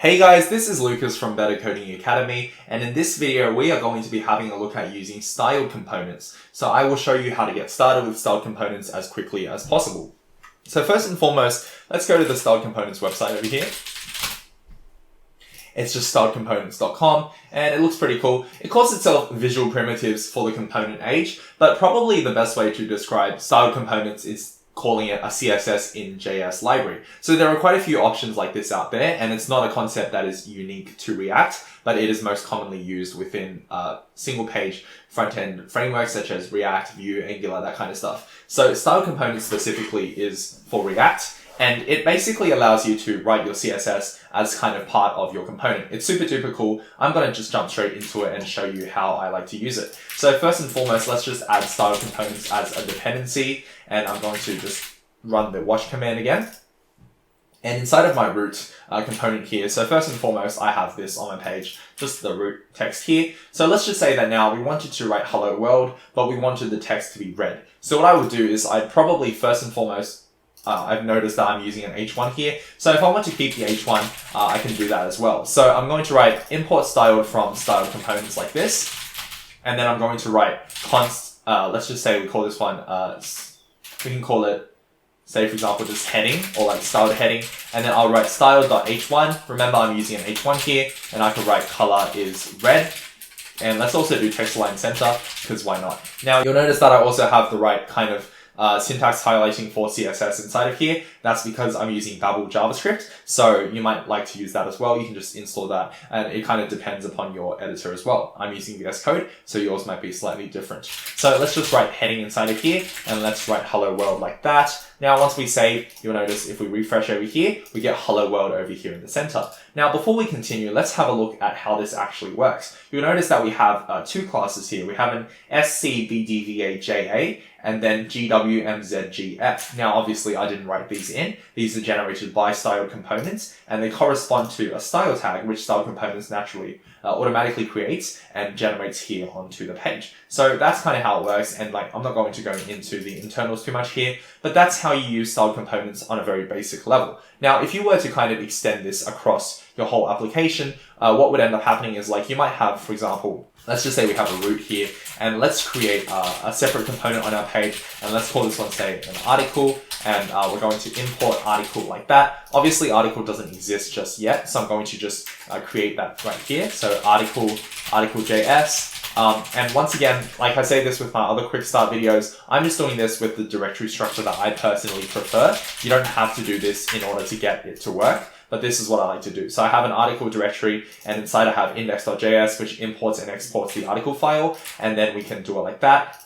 Hey guys, this is Lucas from Better Coding Academy, and in this video we are going to be having a look at using styled components. So I will show you how to get started with styled components as quickly as possible. So first and foremost, let's go to the styled components website over here. It's just styledcomponents.com, and it looks pretty cool. It calls itself Visual Primitives for the Component Age, but probably the best way to describe styled components is calling it a CSS in JS library. So there are quite a few options like this out there, and it's not a concept that is unique to React, but it is most commonly used within single page front-end frameworks such as React, Vue, Angular, that kind of stuff. So styled components specifically is for React, and it basically allows you to write your CSS as kind of part of your component. It's super duper cool. I'm going to just jump straight into it and show you how I like to use it. So first and foremost, let's just add styled components as a dependency, and I'm going to just run the watch command again. And inside of my root component here, so first and foremost, I have this on my page, just the root text here. So let's just say that now we wanted to write hello world, but we wanted the text to be red. So what I would do is I'd probably first and foremost, I've noticed that I'm using an H1 here. So if I want to keep the H1, I can do that as well. So I'm going to write import styled from styled components like this. And then I'm going to write const, let's just say we call this one, we can call it, say for example, just heading or like styled heading. And then I'll write styled.h1. Remember I'm using an H1 here, and I can write color is red. And let's also do text align center, because why not? Now you'll notice that I also have the right kind of syntax highlighting for CSS inside of here. That's because I'm using Babel JavaScript, so you might like to use that as well. You can just install that, and it kind of depends upon your editor as well. I'm using VS Code, so yours might be slightly different. So let's just write heading inside of here, and let's write hello world like that. Now once we save, you'll notice if we refresh over here, we get hello world over here in the center. Now before we continue, let's have a look at how this actually works. You'll notice that we have two classes here. We have an SCBDVAJA and then GWMZGF. Now obviously I didn't write these in. These are generated by styled components, and they correspond to a style tag which styled components naturally automatically creates and generates here onto the page. So that's kind of how it works, and like I'm not going to go into the internals too much here, but that's how you use styled components on a very basic level. Now if you were to kind of extend this across your whole application, what would end up happening is like you might have, for example, let's just say we have a root here, and let's create a separate component on our page, and let's call this one, say, an article, and we're going to import article like that. Obviously article doesn't exist just yet, so I'm going to just create that right here. So article.js. And once again, like I say this with my other quick start videos, I'm just doing this with the directory structure that I personally prefer. You don't have to do this in order to get it to work, but this is what I like to do. So I have an article directory, and inside I have index.js, which imports and exports the article file. And then we can do it like that,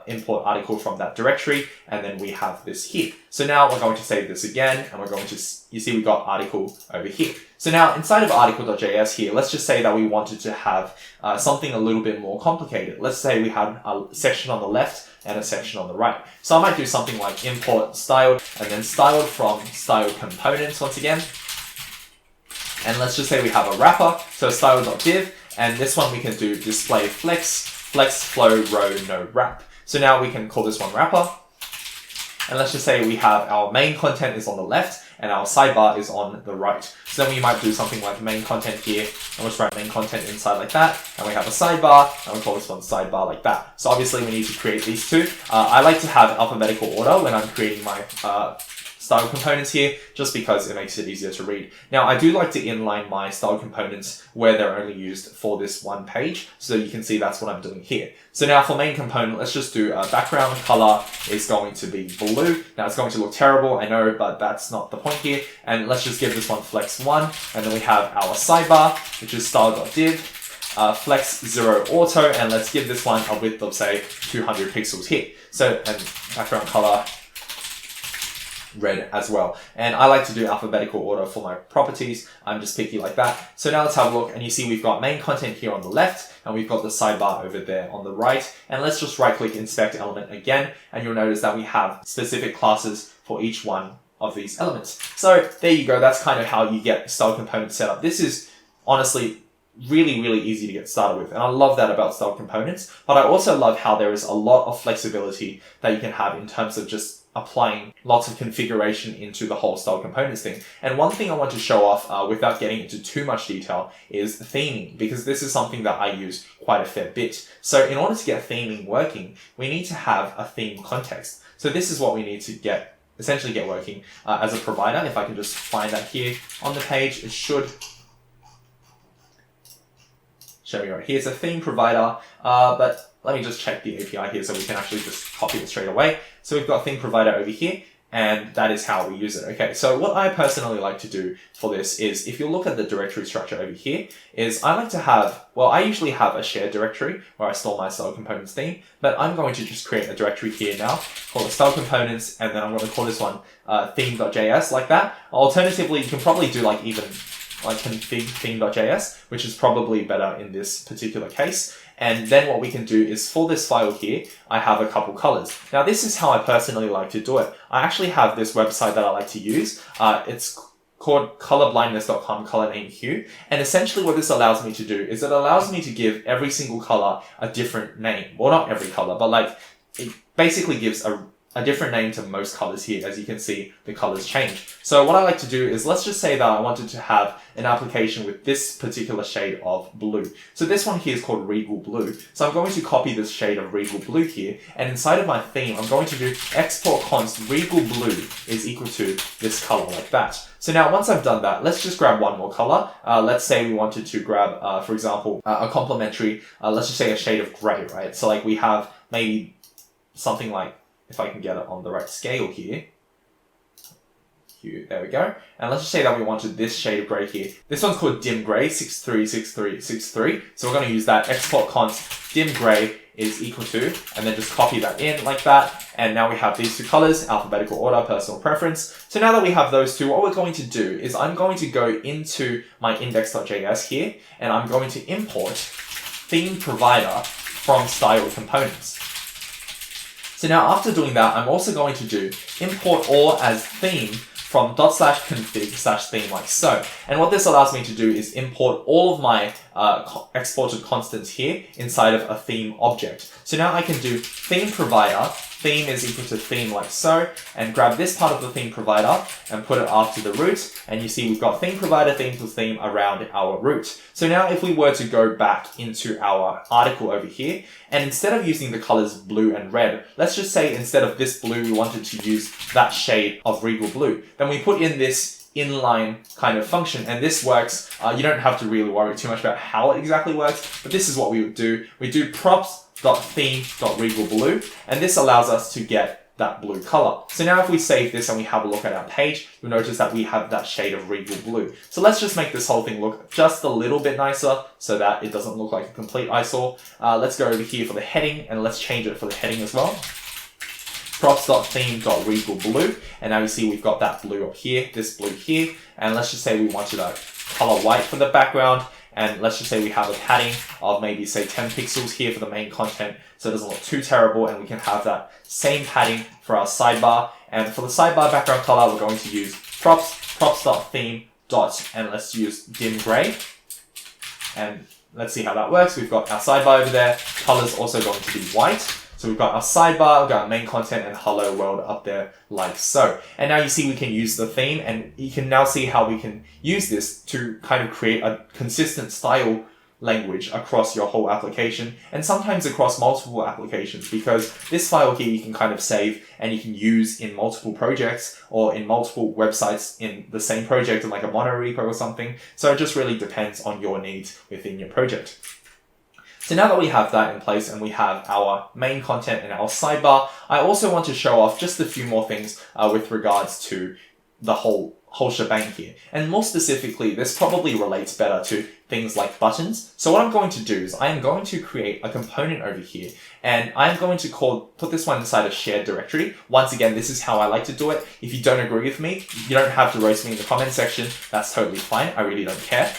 import article from that directory. And then we have this here. So now we're going to save this again, and we're going to, you see we got article over here. So now inside of article.js here, let's just say that we wanted to have something a little bit more complicated. Let's say we had a section on the left and a section on the right. So I might do something like import styled, and then styled from styled components once again. And let's just say we have a wrapper, so style.div, and this one we can do display flex flow row no wrap. So now we can call this one wrapper. And let's just say we have our main content is on the left and our sidebar is on the right. So then we might do something like main content here, and let's write main content inside like that. And we have a sidebar, and we call this one sidebar like that. So obviously we need to create these two. I like to have alphabetical order when I'm creating my style components here, just because it makes it easier to read. Now, I do like to inline my style components where they're only used for this one page, so you can see that's what I'm doing here. So now for main component, let's just do background color is going to be blue. Now it's going to look terrible, I know, but that's not the point here. And let's just give this one flex 1, and then we have our sidebar, which is style.div, flex 0 auto, and let's give this one a width of, say, 200 pixels here. So, and background color red as well. And I like to do alphabetical order for my properties. I'm just picky like that. So now let's have a look, and you see we've got main content here on the left, and we've got the sidebar over there on the right. And let's just right click inspect element again, and you'll notice that we have specific classes for each one of these elements. So there you go. That's kind of how you get style components set up. This is honestly really, really easy to get started with. And I love that about style components, but I also love how there is a lot of flexibility that you can have in terms of just applying lots of configuration into the whole style components thing. And one thing I want to show off without getting into too much detail is theming, because this is something that I use quite a fair bit. So in order to get theming working, we need to have a theme context. So this is what we need to essentially get working as a provider. If I can just find that here on the page, it should show me right here. It's a theme provider, but let me just check the API here so we can actually just copy it straight away. So we've got theme provider over here, and that is how we use it. Okay, so what I personally like to do for this is, if you look at the directory structure over here, is I like to have, well, I usually have a shared directory where I store my style components theme, but I'm going to just create a directory here now called style components, and then I'm going to call this one theme.js like that. Alternatively, you can probably do like even like config theme.js, which is probably better in this particular case. And then what we can do is, for this file here, I have a couple colors. Now, this is how I personally like to do it. I actually have this website that I like to use. It's called colorblindness.com, color name hue. And essentially what this allows me to do is it allows me to give every single color a different name. Well, not every color, but like it basically gives a different name to most colors here. As you can see, the colors change. So what I like to do is, let's just say that I wanted to have an application with this particular shade of blue. So this one here is called Regal Blue. So I'm going to copy this shade of Regal Blue here, and inside of my theme, I'm going to do export const Regal Blue is equal to this color like that. So now once I've done that, let's just grab one more color. Let's say we wanted to grab, for example, a complementary, let's just say a shade of gray, right? So like we have maybe something like, if I can get it on the right scale here. There we go. And let's just say that we wanted this shade of gray here. This one's called dim gray, 636363. So we're going to use that export const dim gray is equal to, and then just copy that in like that. And now we have these two colors, alphabetical order, personal preference. So now that we have those two, what we're going to do is I'm going to go into my index.js here, and I'm going to import theme provider from style components. So now after doing that, I'm also going to do import all as theme from /config/theme like so. And what this allows me to do is import all of my exported constants here inside of a theme object. So now I can do theme provider, theme is equal to theme like so, and grab this part of the theme provider and put it after the root. And you see we've got theme provider, theme equals theme around our root. So now if we were to go back into our article over here, and instead of using the colors blue and red, let's just say instead of this blue, we wanted to use that shade of Regal Blue. Then we put in this inline kind of function, and this works. You don't have to really worry too much about how it exactly works, but this is what we would do. We do props.theme.regalblue, and this allows us to get that blue color. So now if we save this and we have a look at our page, you'll notice that we have that shade of Regal Blue. So let's just make this whole thing look just a little bit nicer so that it doesn't look like a complete eyesore. Let's go over here for the heading, and let's change it for the heading as well. Props.theme.regalblue, and now you see we've got that blue up here, this blue here, and let's just say we wanted a color white for the background, and let's just say we have a padding of maybe say 10 pixels here for the main content, so it doesn't look too terrible, and we can have that same padding for our sidebar. And for the sidebar background color, we're going to use props.theme. And let's use dim gray, and let's see how that works. We've got our sidebar over there, color's also going to be white. So we've got our sidebar, we've got our main content, and hello world up there like so. And now you see we can use the theme, and you can now see how we can use this to kind of create a consistent style language across your whole application, and sometimes across multiple applications, because this file here you can kind of save and you can use in multiple projects or in multiple websites in the same project in like a mono repo or something. So it just really depends on your needs within your project. So now that we have that in place and we have our main content and our sidebar, I also want to show off just a few more things with regards to the whole shebang here. And more specifically, this probably relates better to things like buttons. So what I'm going to do is I am going to create a component over here, and I'm going to put this one inside a shared directory. Once again, this is how I like to do it. If you don't agree with me, you don't have to roast me in the comment section. That's totally fine. I really don't care,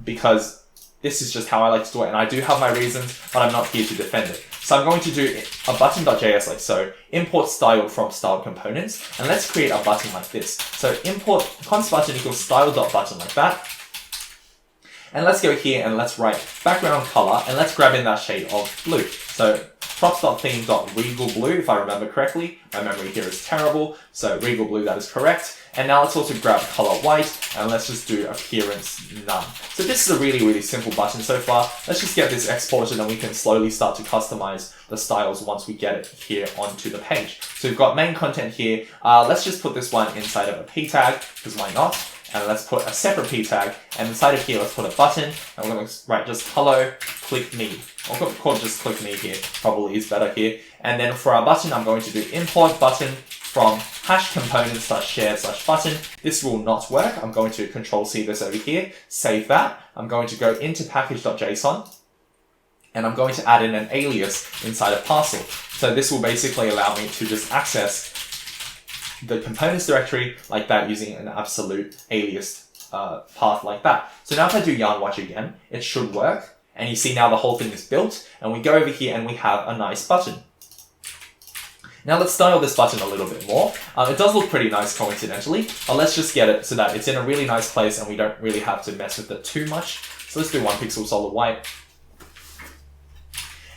because this is just how I like to do it, and I do have my reasons, but I'm not here to defend it. So I'm going to do a button.js like so, import style from style components, and let's create a button like this. So import const button equals style.button like that. And let's go here and let's write background color, and let's grab in that shade of blue. So props.theme.regalblue, if I remember correctly. My memory here is terrible, so regal blue, that is correct. And now let's also grab color white, and let's just do appearance none. So this is a really, really simple button so far. Let's just get this exported, and we can slowly start to customize the styles once we get it here onto the page. So we've got main content here. Let's just put this one inside of a p tag, because why not? And let's put a separate p tag, and inside of here let's put a button, and we're going to write just hello, click me. I'll call it just click me here, probably is better here. And then for our button, I'm going to do import button from hash component/share/button. This will not work. I'm going to Control-C this over here, save that. I'm going to go into package.json, and I'm going to add in an alias inside of parcel. So this will basically allow me to just access the components directory like that using an absolute alias path like that. So now if I do yarn watch again, it should work. And you see now the whole thing is built, and we go over here and we have a nice button. Now let's style this button a little bit more. It does look pretty nice coincidentally, but let's just get it so that it's in a really nice place and we don't really have to mess with it too much. So let's do 1 pixel solid white.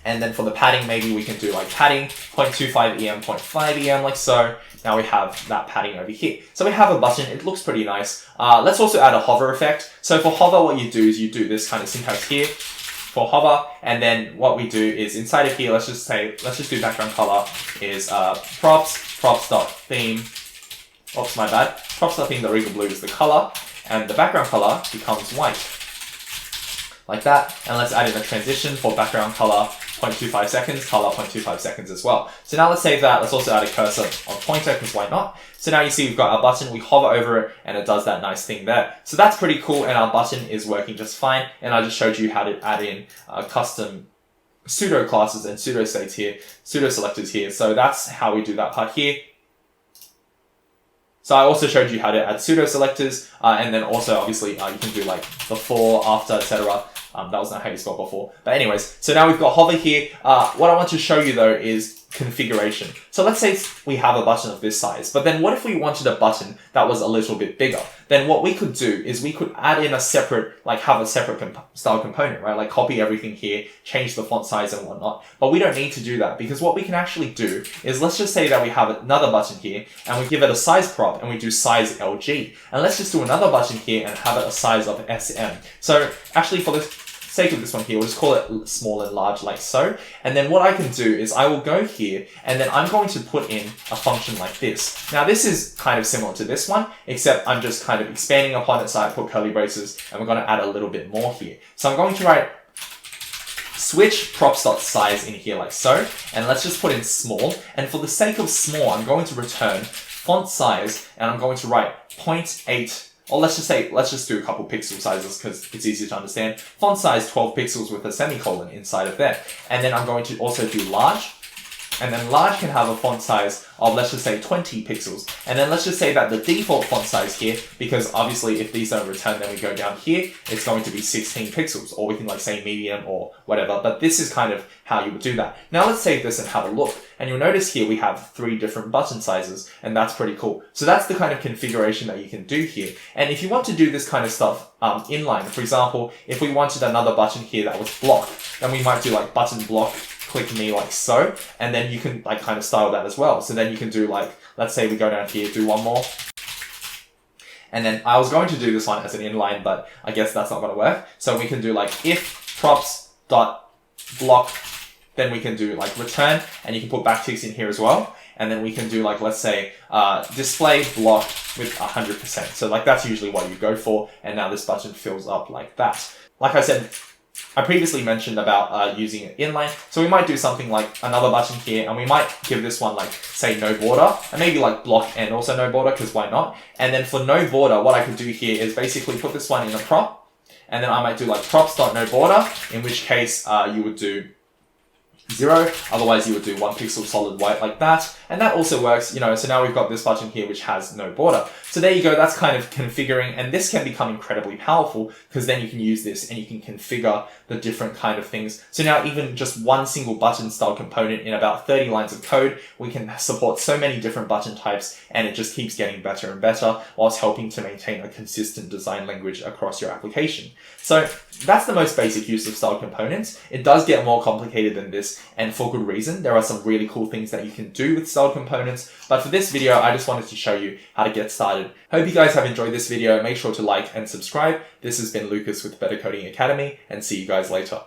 And then for the padding, maybe we can do like padding 0.25 EM, 0.5 EM, like so. Now we have that padding over here. So we have a button, it looks pretty nice. Let's also add a hover effect. So for hover, what you do is you do this kind of syntax here for hover, and then what we do is inside of here, let's just do background color is props.theme, oops, my bad, props.theme.regalblue is the color, and the background color becomes white. Like that, and let's add in a transition for background color 0.25 seconds, color 0.25 seconds as well. So now let's save that. Let's also add a cursor on pointer, because why not? So now you see we've got our button, we hover over it, and it does that nice thing there. So that's pretty cool, and our button is working just fine. And I just showed you how to add in custom pseudo classes and pseudo states here, pseudo selectors here. So that's how we do that part here. So I also showed you how to add pseudo selectors, and then also obviously you can do like before, after, etc. That was not how you spelled before. But anyways, so now we've got hover here. What I want to show you though is configuration. So let's say we have a button of this size, but then what if we wanted a button that was a little bit bigger? Then what we could do is we could add in a separate, have a separate style component, right? Like copy everything here, change the font size and whatnot. But we don't need to do that, because what we can actually do is, let's just say that we have another button here and we give it a size prop and we do size LG. And let's just do another button here and have it a size of SM. So actually for the sake of this one here, we'll just call it small and large like so. And then what I can do is I will go here and then I'm going to put in a function like this. Now this is kind of similar to this one, except I'm just kind of expanding upon it, so I put curly braces and we're going to add a little bit more here. So I'm going to write switch props.size in here like so, and let's just put in small. And for the sake of small, I'm going to return font size, and I'm going to write 0.8. Or let's just do a couple pixel sizes because it's easier to understand. Font size 12 pixels with a semicolon inside of there. And then I'm going to also do large. And then large can have a font size of, let's just say 20 pixels. And then let's just say that the default font size here, because obviously if these don't return, then we go down here, it's going to be 16 pixels. Or we can say medium or whatever. But this is kind of how you would do that. Now let's save this and have a look. And you'll notice here we have 3 different button sizes, and that's pretty cool. So that's the kind of configuration that you can do here. And if you want to do this kind of stuff inline, for example, if we wanted another button here that was block, then we might do button block, click me like so, and then you can kind of style that as well. So then you can do let's say we go down here, do one more. And then I was going to do this one as an inline, but I guess that's not going to work. So we can do if props.block, then we can do return, and you can put backticks in here as well. And then we can do let's say display block with 100%. So that's usually what you go for. And now this button fills up like that. Like I said, I previously mentioned about using it inline. So we might do something like another button here, and we might give this one say no border, and maybe block and also no border, because why not? And then for no border, what I could do here is basically put this one in a prop, and then I might do props.no border, in which case you would do 0, otherwise you would do 1 pixel solid white like that. And that also works, so now we've got this button here which has no border. So there you go, that's kind of configuring, and this can become incredibly powerful because then you can use this and you can configure the different kind of things. So now even just one single button style component in about 30 lines of code, we can support so many different button types, and it just keeps getting better and better whilst helping to maintain a consistent design language across your application. So that's the most basic use of style components. It does get more complicated than this, and for good reason. There are some really cool things that you can do with style components, but for this video, I just wanted to show you how to get started. Hope you guys have enjoyed this video. Make sure to like and subscribe. This has been Lucas with Better Coding Academy, and see you guys later.